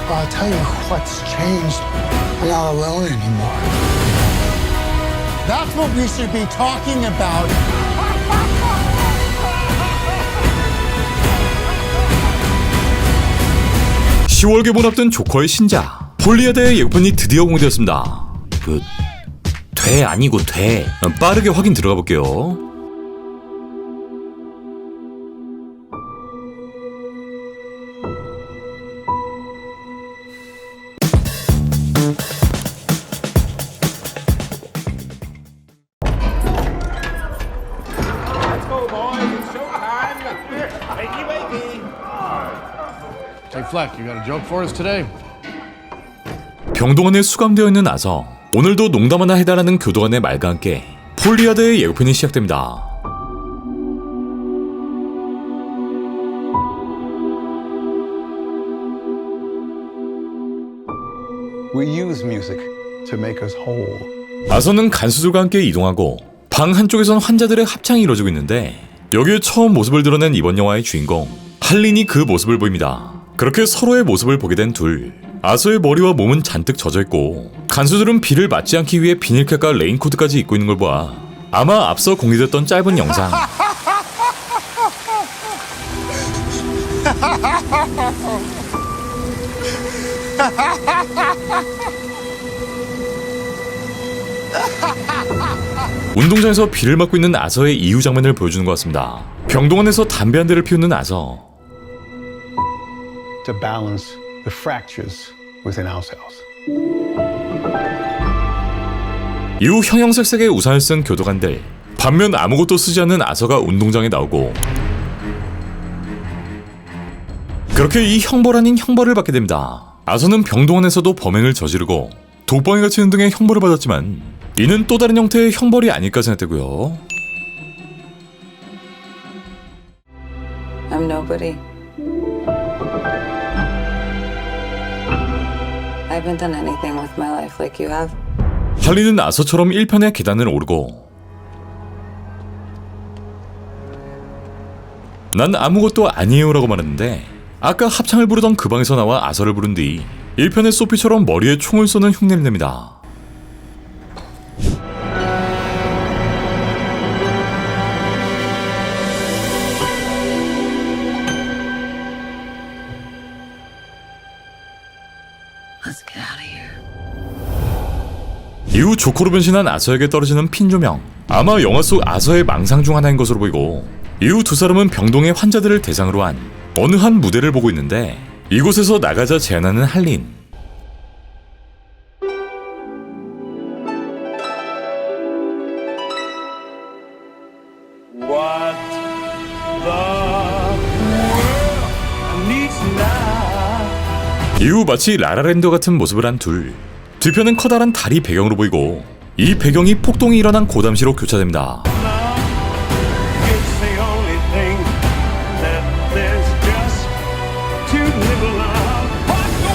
Well, I'll tell you what's changed. I'm not alone anymore. That's what we should be talking about. 10월 개봉 앞둔 조커의 신작 폴리아드의 예고편이 드디어 공개되었습니다. 돼 아니고 돼. 빠르게 확인 들어가 볼게요. Hey Fleck, you got a joke for us today? 병동안에 수감되어 있는 아서 오늘도 농담 하나 해달라는 교도관의 말과 함께 폴리아드의 예고편이 시작됩니다. We use music to make us whole. 아서는 간수들과 함께 이동하고 방 한쪽에선 환자들의 합창이 이루어지고 있는데 여기에 처음 모습을 드러낸 이번 영화의 주인공 할린이 그 모습을 보입니다. 그렇게 서로의 모습을 보게 된 둘. 아서의 머리와 몸은 잔뜩 젖어있고 간수들은 비를 맞지 않기 위해 비닐캡과 레인코트까지 입고 있는 걸 보아 아마 앞서 공개됐던 짧은 영상 운동장에서 비를 맞고 있는 아서의 이후 장면을 보여주는 것 같습니다. 병동안에서 담배 한 대를 피우는 아서 To balance the fractures within ourselves. 이후 형형색색의 우산을 쓴 교도관들, 반면 아무것도 쓰지 않는 아서가 운동장에 나오고 그렇게 이 형벌 아닌 형벌을 받게 됩니다. 아서는 병동안에서도 범행을 저지르고 독방에 갇히는 등의 형벌을 받았지만 이는 또 다른 형태의 형벌이 아닐까 생각되고요. I'm nobody. I haven't done anything with my life like you have. 할리는 아서처럼 1편의 계단을 오르고 난 아무것도 아니에요라고 말했는데 아까 합창을 부르던 그 방에서 나와 아서를 부른 뒤 1편의 소피처럼 머리에 총을 쏘는 흉내를 냅니다. Let's get out of here. 이후 조커로 변신한 아서에게 떨어지는 핀 조명, 아마 영화 속 아서의 망상 중 하나인 것으로 보이고 이후 두 사람은 병동의 환자들을 대상으로 한 어느 한 무대를 보고 있는데 이곳에서 나가자 제안하는 할린. 이후 마치 라라랜드 같은 모습을 한 둘. 뒤편은 커다란 달이 배경으로 보이고 이 배경이 폭동이 일어난 고담시로 교차됩니다.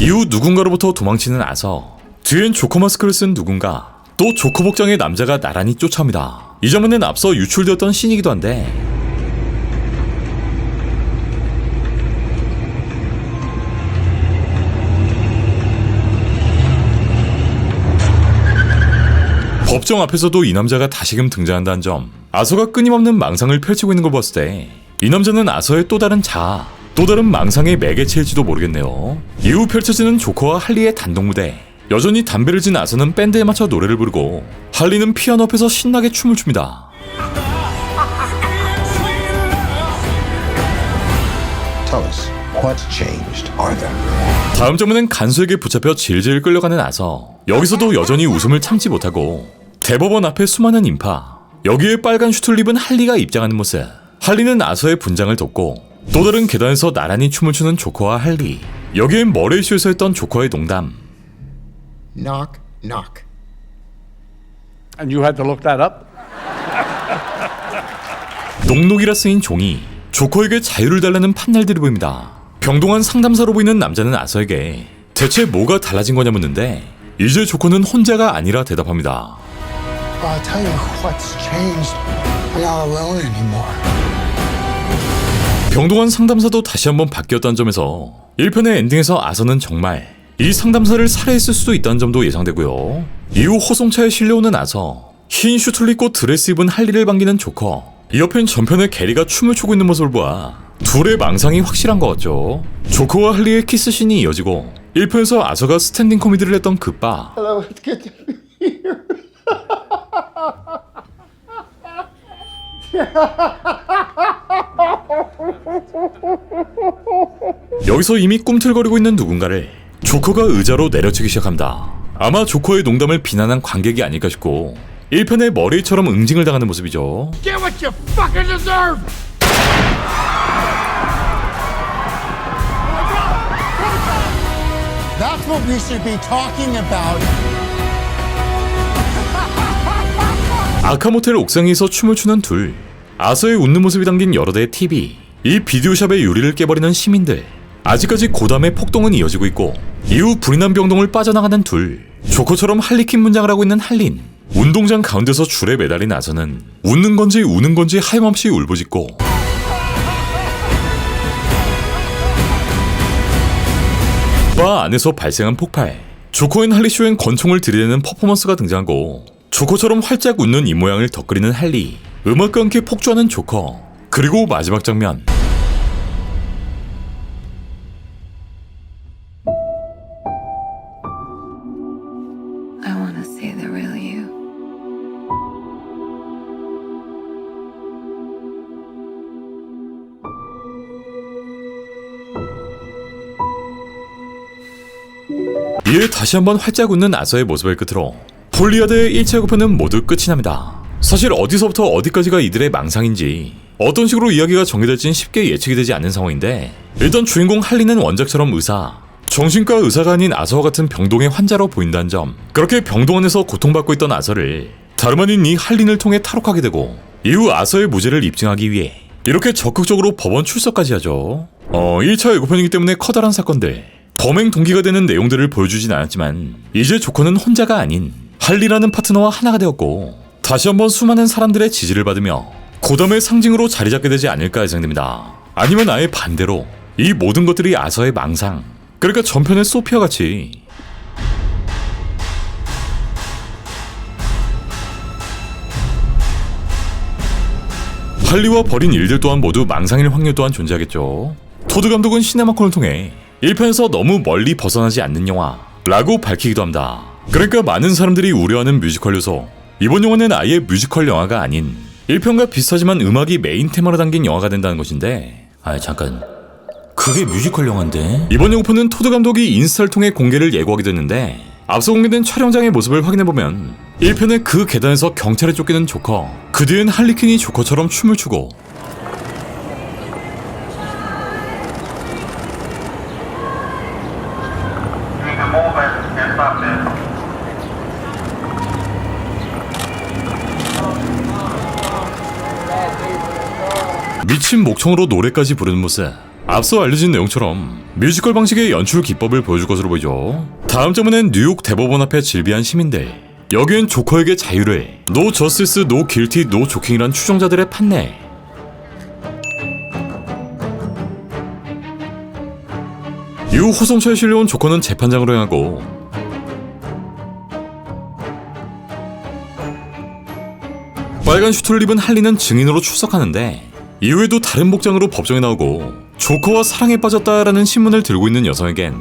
이후 누군가로부터 도망치는 아서, 뒤엔 조커 마스크를 쓴 누군가, 또 조커 복장의 남자가 나란히 쫓아옵니다. 이 장면은 앞서 유출되었던 씬이기도 한데 법정 앞에서도 이 남자가 다시금 등장한다는 점, 아서가 끊임없는 망상을 펼치고 있는 걸 봤을 때 이 남자는 아서의 또 다른 자아, 또 다른 망상의 매개체일지도 모르겠네요. 이후 펼쳐지는 조커와 할리의 단독 무대. 여전히 담배를 진 아서는 밴드에 맞춰 노래를 부르고 할리는 피아노 앞에서 신나게 춤을 춥니다. Tell us, what's changed, Arthur? 다음 장면은 간수에게 붙잡혀 질질 끌려가는 아서. 여기서도 여전히 웃음을 참지 못하고 대법원 앞에 수많은 인파, 여기에 빨간 슈트를 입은 할리가 입장하는 모습. 할리는 아서의 분장을 돕고 또 다른 계단에서 나란히 춤을 추는 조커와 할리. 여기엔 머레이쇼에서 했던 조커의 농담. Knock, knock. And you had to look that up? 녹록이라 쓰인 종이. 조커에게 자유를 달라는 판넬들이 보입니다. 병동안 상담사로 보이는 남자는 아서에게 대체 뭐가 달라진 거냐 묻는데 이제 조커는 혼자가 아니라 대답합니다. Well, I'll tell you what's changed. I'm not alone anymore. 병동안 상담사도 다시 한번 바뀌었다는 점에서 1편의 엔딩에서 아서는 정말 이 상담사를 살해했을 수도 있다는 점도 예상되고요. 이후 호송차에 실려오는 아서 흰 슈트를 입고 드레스 입은 할리를 반기는 조커. 이 옆엔 전편에 게리가 춤을 추고 있는 모습을 보아 둘의 망상이 확실한 것 같죠. 조커와 할리의 키스씬이 이어지고 1편에서 아서가 스탠딩 코미디를 했던 그 바. Hello, it's good to be here. 여기서 이미 꿈틀거리고 있는 누군가를 조커가 의자로 내려치기 시작합니다. 아마 조커의 농담을 비난한 관객이 아닐까 싶고 1편의 머레이처럼 응징을 당하는 모습이죠. Get what you fucking deserve! That's what we should be talking about. 아카모텔 옥상에서 춤을 추는 둘. 아서의 웃는 모습이 담긴 여러 대의 TV. 이 비디오샵의 유리를 깨버리는 시민들. 아직까지 고담의 폭동은 이어지고 있고 이후 불이 난 병동을 빠져나가는 둘. 조커처럼 할리퀸 문장을 하고 있는 할린. 운동장 가운데서 줄에 매달린 아서는 웃는 건지 우는 건지 하염없이 울부짖고 바 안에서 발생한 폭발. 조커 앤 할리 쇼엔 권총을 들이대는 퍼포먼스가 등장하고 조커처럼 활짝 웃는 입모양을 덧그리는 할리. 음악과 함께 폭주하는 조커. 그리고 마지막 장면. I want to see the real you. 이에 다시 한번 활짝 웃는 아서의 모습을 끝으로 폴리아드의 1차 예고편은 모두 끝이 납니다. 사실 어디서부터 어디까지가 이들의 망상인지 어떤 식으로 이야기가 전개될지는 쉽게 예측이 되지 않는 상황인데 일단 주인공 할리는 원작처럼 의사, 정신과 의사가 아닌 아서와 같은 병동의 환자로 보인다는 점. 그렇게 병동 안에서 고통받고 있던 아서를 다름 아닌 이 할린을 통해 탈옥하게 되고 이후 아서의 무죄를 입증하기 위해 이렇게 적극적으로 법원 출석까지 하죠. 1차 예고편이기 때문에 커다란 사건들, 범행 동기가 되는 내용들을 보여주진 않았지만 이제 조커는 혼자가 아닌 할리라는 파트너와 하나가 되었고 다시 한번 수많은 사람들의 지지를 받으며 고담의 상징으로 자리 잡게 되지 않을까 예상됩니다. 아니면 아예 반대로 이 모든 것들이 아서의 망상, 그러니까 전편의 소피아 같이 할리와 벌인 일들 또한 모두 망상일 확률 또한 존재하겠죠. 토드 감독은 시네마콘을 통해 1편에서 너무 멀리 벗어나지 않는 영화라고 밝히기도 합니다. 그러니까 많은 사람들이 우려하는 뮤지컬 요소, 이번 영화는 아예 뮤지컬 영화가 아닌 1편과 비슷하지만 음악이 메인 테마로 담긴 영화가 된다는 것인데 잠깐, 그게 뮤지컬 영화인데? 이번 예고편은 토드 감독이 인스타를 통해 공개를 예고하게 됐는데 앞서 공개된 촬영장의 모습을 확인해보면 1편의 그 계단에서 경찰에 쫓기는 조커, 그 뒤엔 할리퀸이 조커처럼 춤을 추고 미친 목청으로 노래까지 부르는 모습. 앞서 알려진 내용처럼 뮤지컬 방식의 연출 기법을 보여줄 것으로 보이죠. 다음 장면엔 뉴욕 대법원 앞에 질비한 시민들. 여기엔 조커에게 자유를, No Justice, No Guilty, No Joking이란 추종자들의 판례. 이후 호송차에 실려온 조커는 재판장으로 향하고 빨간 슈트를 입은 할리는 증인으로 출석하는데 이후에도 다른 복장으로 법정에 나오고 조커와 사랑에 빠졌다라는 신문을 들고 있는 여성에겐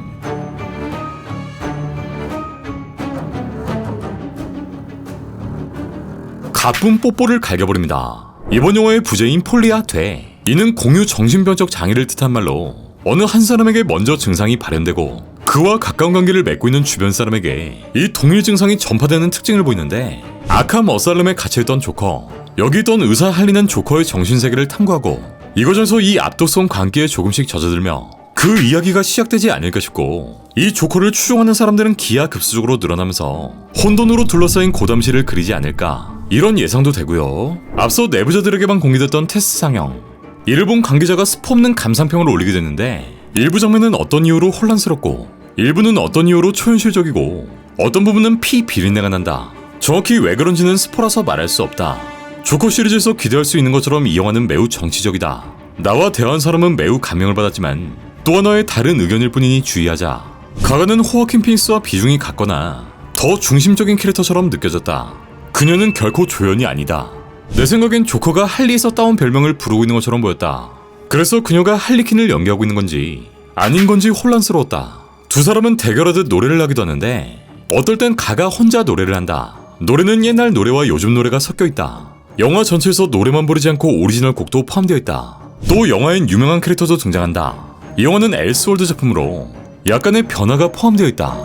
가쁜 뽀뽀를 갈겨버립니다. 이번 영화의 부제인 폴리아 돼. 이는 공유 정신병적 장애를 뜻한 말로 어느 한 사람에게 먼저 증상이 발현되고 그와 가까운 관계를 맺고 있는 주변 사람에게 이 동일 증상이 전파되는 특징을 보이는데 아캄 어살럼에 갇혀있던 조커, 여기 있던 의사 할리는 조커의 정신세계를 탐구하고 이 과정에서 이 압도성 관계에 조금씩 젖어들며 그 이야기가 시작되지 않을까 싶고 이 조커를 추종하는 사람들은 기하급수적으로 늘어나면서 혼돈으로 둘러싸인 고담시를 그리지 않을까 이런 예상도 되고요. 앞서 내부자들에게만 공개됐던 테스트 상영, 이를 본 관계자가 스포 없는 감상평을 올리게 됐는데 일부 장면은 어떤 이유로 혼란스럽고 일부는 어떤 이유로 초현실적이고 어떤 부분은 피 비린내가 난다. 정확히 왜 그런지는 스포라서 말할 수 없다. 조커 시리즈에서 기대할 수 있는 것처럼 이 영화는 매우 정치적이다. 나와 대화한 사람은 매우 감명을 받았지만 또 하나의 다른 의견일 뿐이니 주의하자. 가가는 호아킨 피닉스와 비중이 같거나 더 중심적인 캐릭터처럼 느껴졌다. 그녀는 결코 조연이 아니다. 내 생각엔 조커가 할리에서 따온 별명을 부르고 있는 것처럼 보였다. 그래서 그녀가 할리퀸을 연기하고 있는 건지 아닌 건지 혼란스러웠다. 두 사람은 대결하듯 노래를 하기도 하는데 어떨 땐 가가 혼자 노래를 한다. 노래는 옛날 노래와 요즘 노래가 섞여 있다. 영화 전체에서 노래만 부르지 않고 오리지널 곡도 포함되어 있다. 또 영화엔 유명한 캐릭터도 등장한다. 이 영화는 엘스월드 작품으로 약간의 변화가 포함되어 있다.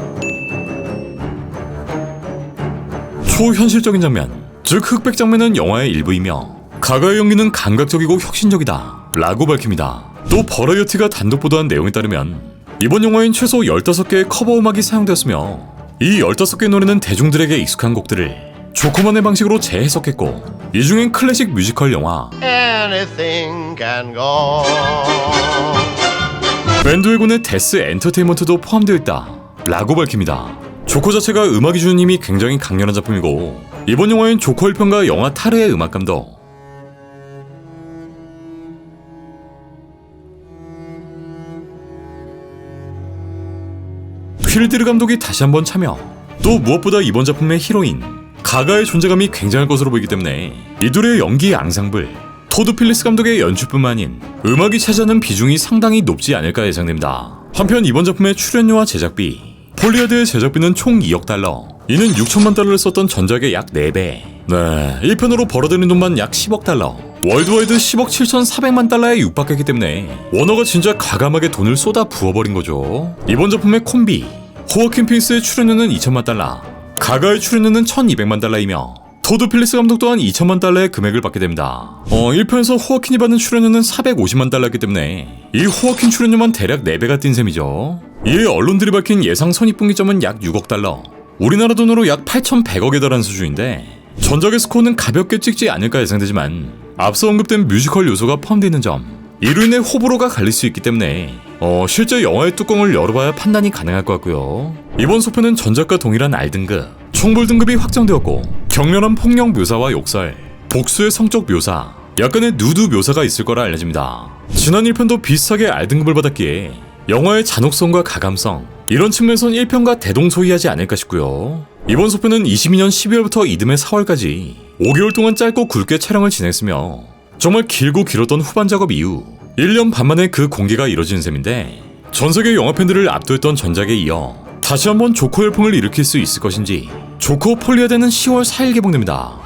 초현실적인 장면, 즉 흑백 장면은 영화의 일부이며 가가의 연기는 감각적이고 혁신적이다 라고 밝힙니다. 또 버라이어티가 단독 보도한 내용에 따르면 이번 영화엔 최소 15개의 커버 음악이 사용되었으며 이 15개의 노래는 대중들에게 익숙한 곡들을 조커만의 방식으로 재해석했고 이 중엔 클래식 뮤지컬 영화 Anything can go. 밴드웨곤의 데스 엔터테인먼트도 포함되어 있다 라고 밝힙니다. 조커 자체가 음악이 주는 힘이 굉장히 강렬한 작품이고 이번 영화엔 조커 1편과 영화 타르의 음악감도 퀼드르 감독이 다시 한번 참여. 또 무엇보다 이번 작품의 히로인 가가의 존재감이 굉장할 것으로 보이기 때문에 이둘의 연기 앙상블, 토드 필리스 감독의 연출뿐만 아닌 음악이 차지하는 비중이 상당히 높지 않을까 예상됩니다. 한편 이번 작품의 출연료와 제작비, 폴리아드의 제작비는 총 2억 달러, 이는 6천만 달러를 썼던 전작의 약 4배. 네, 1편으로 벌어들인 돈만 약 10억 달러, 월드와이드 10억 7,400만 달러에 육박했기 때문에 워너가 진짜 과감하게 돈을 쏟아 부어버린 거죠. 이번 작품의 콤비, 호아킨 피닉스의 출연료는 2천만 달러, 가가의 출연료는 1,200만 달러이며 토드 필리스 감독 또한 2천만 달러의 금액을 받게 됩니다. 1편에서 호아킨이 받는 출연료는 450만 달러였기 때문에 이 호아킨 출연료만 대략 4배가 뛴 셈이죠. 이에 언론들이 밝힌 예상 손익분기점은 약 6억 달러, 우리나라 돈으로 약 8,100억에 달하는 수준인데 전작의 스코어는 가볍게 찍지 않을까 예상되지만 앞서 언급된 뮤지컬 요소가 포함되어 있는 점, 이로 인해 호불호가 갈릴 수 있기 때문에 실제 영화의 뚜껑을 열어봐야 판단이 가능할 것 같고요. 이번 소편은 전작과 동일한 R등급, 총불 등급이 확정되었고 격렬한 폭력 묘사와 욕설, 복수의 성적 묘사, 약간의 누드 묘사가 있을 거라 알려집니다. 지난 1편도 비슷하게 R등급을 받았기에 영화의 잔혹성과 가감성, 이런 측면에선 1편과 대동소이하지 않을까 싶고요. 이번 소편은 22년 12월부터 이듬해 4월까지 5개월 동안 짧고 굵게 촬영을 진행했으며 정말 길고 길었던 후반 작업 이후 1년 반 만에 그 공개가 이뤄지는 셈인데 전세계 영화 팬들을 압도했던 전작에 이어 다시 한번 조커 열풍을 일으킬 수 있을 것인지 조커 폴리아드는 10월 4일 개봉됩니다.